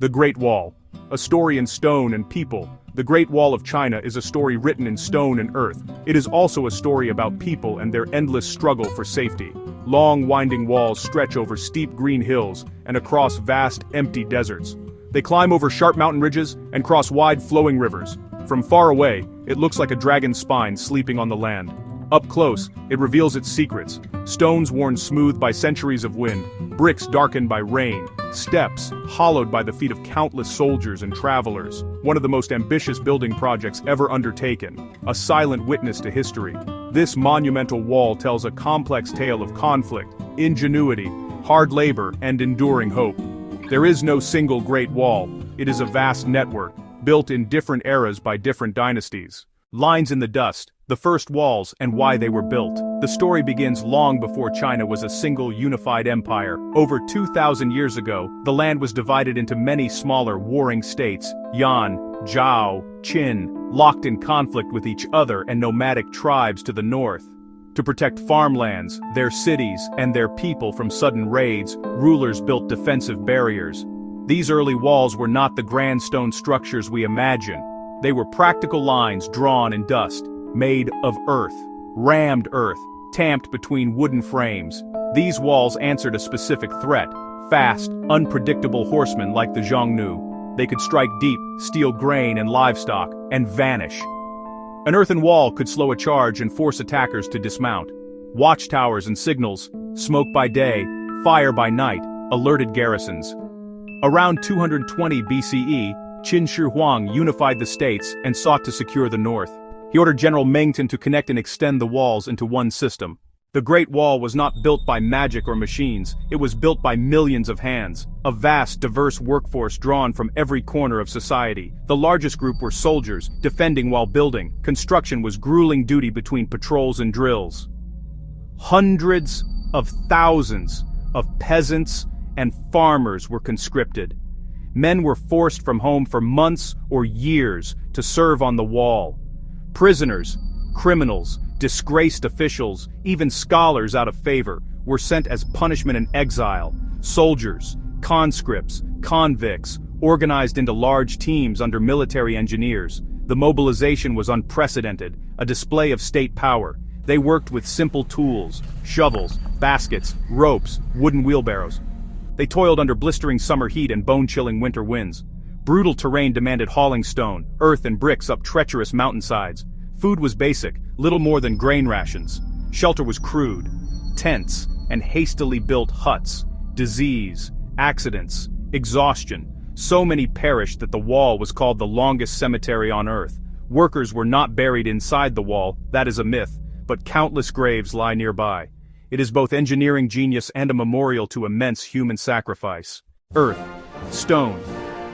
The Great Wall. A story in stone and people. The Great Wall of China is a story written in stone and earth. It is also a story about people and their endless struggle for safety. Long winding walls stretch over steep green hills and across vast empty deserts. They climb over sharp mountain ridges and cross wide flowing rivers. From far away, it looks like a dragon's spine sleeping on the land. Up close, it reveals its secrets. Stones worn smooth by centuries of wind, bricks darkened by rain, steps hollowed by the feet of countless soldiers and travelers. One of the most ambitious building projects ever undertaken, a silent witness to history. This monumental wall tells a complex tale of conflict, ingenuity, hard labor, and enduring hope. There is no single Great Wall. It is a vast network, built in different eras by different dynasties. Lines in the dust, the first walls, and why they were built. The story begins long before China was a single unified empire. Over 2,000 years ago, the land was divided into many smaller warring states, Yan, Zhao, Qin, locked in conflict with each other, and nomadic tribes to the north. To protect farmlands, their cities, and their people from sudden raids, rulers built defensive barriers. These early walls were not the grand stone structures we imagine. They were practical lines drawn in dust, made of earth, rammed earth, tamped between wooden frames. These walls answered a specific threat: fast, unpredictable horsemen like the Xiongnu. They could strike deep, steal grain and livestock, and vanish. An earthen wall could slow a charge and force attackers to dismount. Watchtowers and signals, smoke by day, fire by night, alerted garrisons. Around 220 BCE, Qin Shi Huang unified the states and sought to secure the north. He ordered General Mengtan to connect and extend the walls into one system. The Great Wall was not built by magic or machines, it was built by millions of hands, a vast, diverse workforce drawn from every corner of society. The largest group were soldiers, defending while building. Construction was grueling duty between patrols and drills. Hundreds of thousands of peasants and farmers were conscripted. Men were forced from home for months or years to serve on the wall. Prisoners, criminals, disgraced officials, even scholars out of favor, were sent as punishment and exile. Soldiers, conscripts, convicts, organized into large teams under military engineers. The mobilization was unprecedented, a display of state power. They worked with simple tools, shovels, baskets, ropes, wooden wheelbarrows. They toiled under blistering summer heat and bone-chilling winter winds. Brutal terrain demanded hauling stone, earth and bricks up treacherous mountainsides. Food was basic, little more than grain rations. Shelter was crude. Tents and hastily built huts. Disease, accidents, exhaustion. So many perished that the wall was called the longest cemetery on earth. Workers were not buried inside the wall, that is a myth, but countless graves lie nearby. It is both engineering genius and a memorial to immense human sacrifice. Earth, stone,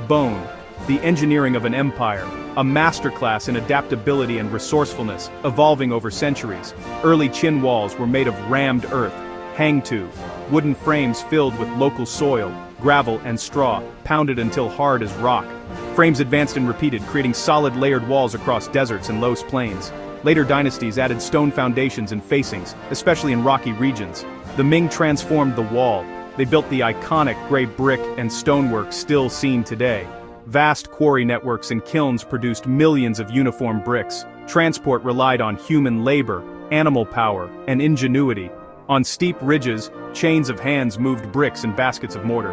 bone, the engineering of an empire, a masterclass in adaptability and resourcefulness, evolving over centuries. Early Qin walls were made of rammed earth, hangtu, wooden frames filled with local soil, gravel and straw, pounded until hard as rock. Frames advanced and repeated, creating solid layered walls across deserts and low plains. Later dynasties added stone foundations and facings, especially in rocky regions. The Ming transformed the wall. They built the iconic gray brick and stonework still seen today. Vast quarry networks and kilns produced millions of uniform bricks. Transport relied on human labor, animal power, and ingenuity. On steep ridges, chains of hands moved bricks and baskets of mortar.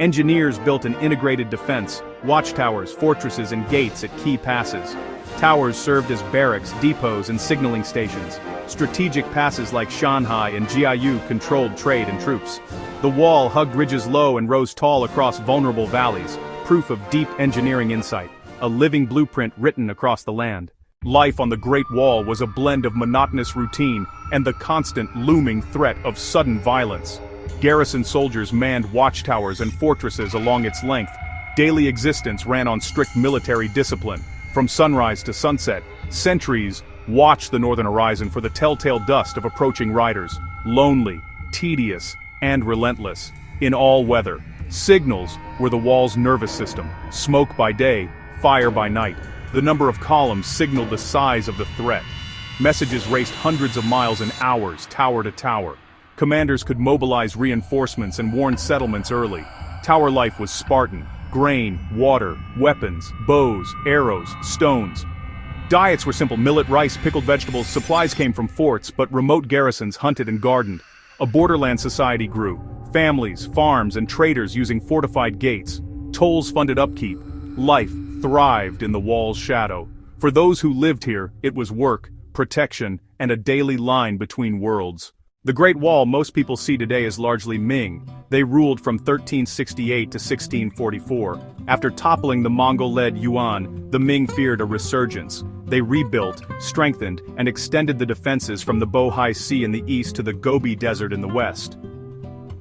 Engineers built an integrated defense, watchtowers, fortresses, and gates at key passes. Towers served as barracks, depots, and signaling stations. Strategic passes like Shanhai and Jiayu controlled trade and troops. The wall hugged ridges low and rose tall across vulnerable valleys, proof of deep engineering insight, a living blueprint written across the land. Life on the Great Wall was a blend of monotonous routine and the constant looming threat of sudden violence. Garrison soldiers manned watchtowers and fortresses along its length. Daily existence ran on strict military discipline. From sunrise to sunset, sentries watched the northern horizon for the telltale dust of approaching riders. Lonely, tedious, and relentless. In all weather, signals were the wall's nervous system. Smoke by day, fire by night. The number of columns signaled the size of the threat. Messages raced hundreds of miles in hours, tower to tower. Commanders could mobilize reinforcements and warn settlements early. Tower life was Spartan, grain, water, weapons, bows, arrows, stones. Diets were simple: millet, rice, pickled vegetables. Supplies came from forts, but remote garrisons hunted and gardened. A borderland society grew. Families, farms, and traders using fortified gates. Tolls funded upkeep. Life thrived in the wall's shadow. For those who lived here, it was work, protection, and a daily line between worlds. The Great Wall most people see today is largely Ming. They ruled from 1368 to 1644. After toppling the Mongol-led Yuan, the Ming feared a resurgence. They rebuilt, strengthened, and extended the defenses from the Bohai Sea in the east to the Gobi Desert in the west.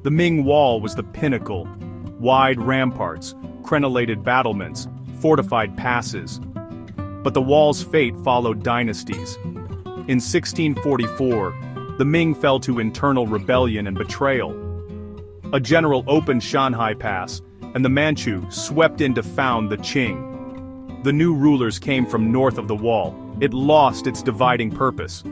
The Ming Wall was the pinnacle. Wide ramparts, crenellated battlements, fortified passes. But the wall's fate followed dynasties. In 1644, the Ming fell to internal rebellion and betrayal. A general opened Shanhai Pass, and the Manchu swept in to found the Qing. The new rulers came from north of the wall. It lost its dividing purpose.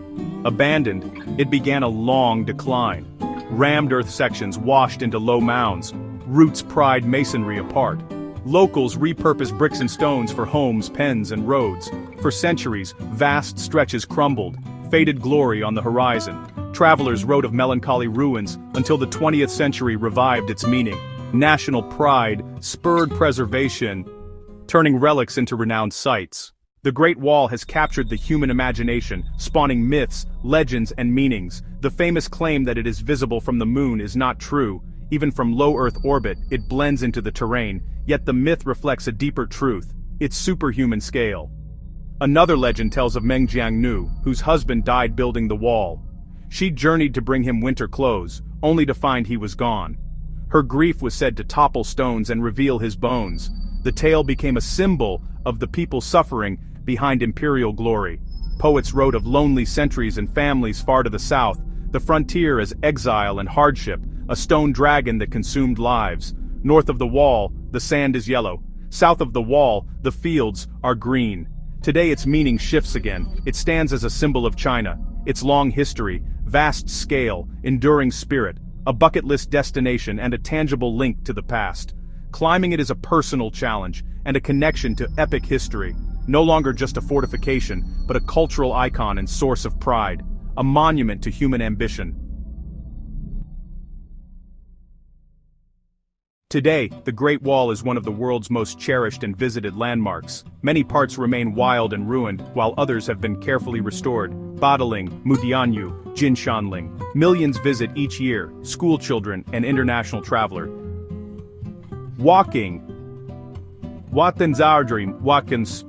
Abandoned, it began a long decline. Rammed earth sections washed into low mounds. Roots pried masonry apart. Locals repurposed bricks and stones for homes, pens, and roads. For centuries, vast stretches crumbled, faded glory on the horizon. Travelers wrote of melancholy ruins until the 20th century revived its meaning. National pride spurred preservation, turning relics into renowned sites. The Great Wall has captured the human imagination, spawning myths, legends, and meanings. The famous claim that it is visible from the moon is not true. Even from low Earth orbit, it blends into the terrain, yet the myth reflects a deeper truth: its superhuman scale. Another legend tells of Meng Jiangnu, whose husband died building the wall. She journeyed to bring him winter clothes, only to find he was gone. Her grief was said to topple stones and reveal his bones. The tale became a symbol of the people suffering behind imperial glory. Poets wrote of lonely sentries and families far to the south, the frontier as exile and hardship, a stone dragon that consumed lives. North of the wall, the sand is yellow. South of the wall, the fields are green. Today its meaning shifts again. It stands as a symbol of China, its long history, vast scale, enduring spirit, a bucket list destination and a tangible link to the past. Climbing it is a personal challenge and a connection to epic history. No longer just a fortification, but a cultural icon and source of pride, a monument to human ambition. Today, the Great Wall is one of the world's most cherished and visited landmarks. Many parts remain wild and ruined, while others have been carefully restored. Badaling, Mudianyu, Jinshanling. Millions visit each year, school children and international traveler. Walking. Watanzaardream, Watkins.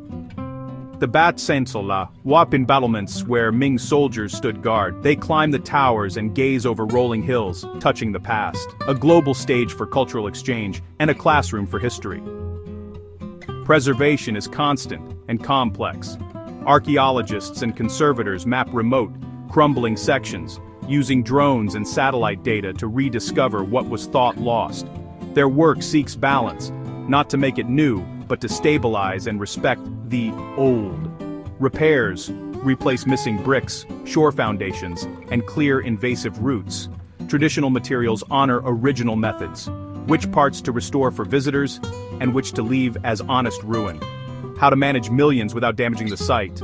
The Bat Sainsola, Wapin battlements where Ming soldiers stood guard. They climb the towers and gaze over rolling hills, touching the past. A global stage for cultural exchange and a classroom for history. Preservation is constant and complex. Archaeologists and conservators map remote, crumbling sections, using drones and satellite data to rediscover what was thought lost. Their work seeks balance, not to make it new, but to stabilize and respect the old. Repairs replace missing bricks, shore foundations, and clear invasive roots. Traditional materials honor original methods, which parts to restore for visitors, and which to leave as honest ruin. How to manage millions without damaging the site.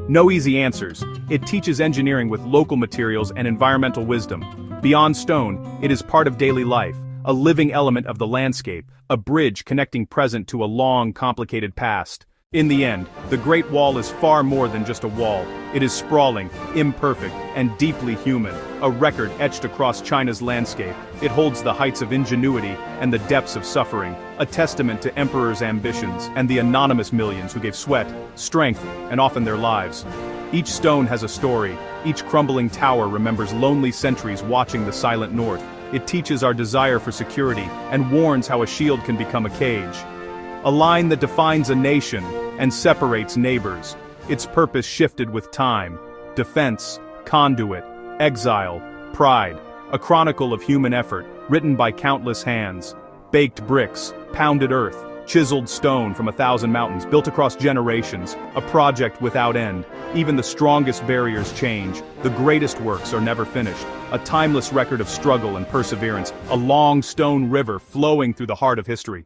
No easy answers. It teaches engineering with local materials and environmental wisdom. Beyond stone, it is part of daily life, a living element of the landscape, a bridge connecting present to a long, complicated past. In the end, the Great Wall is far more than just a wall. It is sprawling, imperfect, and deeply human, a record etched across China's landscape. It holds the heights of ingenuity and the depths of suffering, a testament to emperors' ambitions and the anonymous millions who gave sweat, strength, and often their lives. Each stone has a story. Each crumbling tower remembers lonely sentries watching the silent north. It teaches our desire for security and warns how a shield can become a cage. A line that defines a nation and separates neighbors. Its purpose shifted with time. Defense, conduit, exile, pride. A chronicle of human effort, written by countless hands. Baked bricks, pounded earth, chiseled stone from 1,000 mountains, built across generations. A project without end. Even the strongest barriers change. The greatest works are never finished. A timeless record of struggle and perseverance. A long stone river flowing through the heart of history.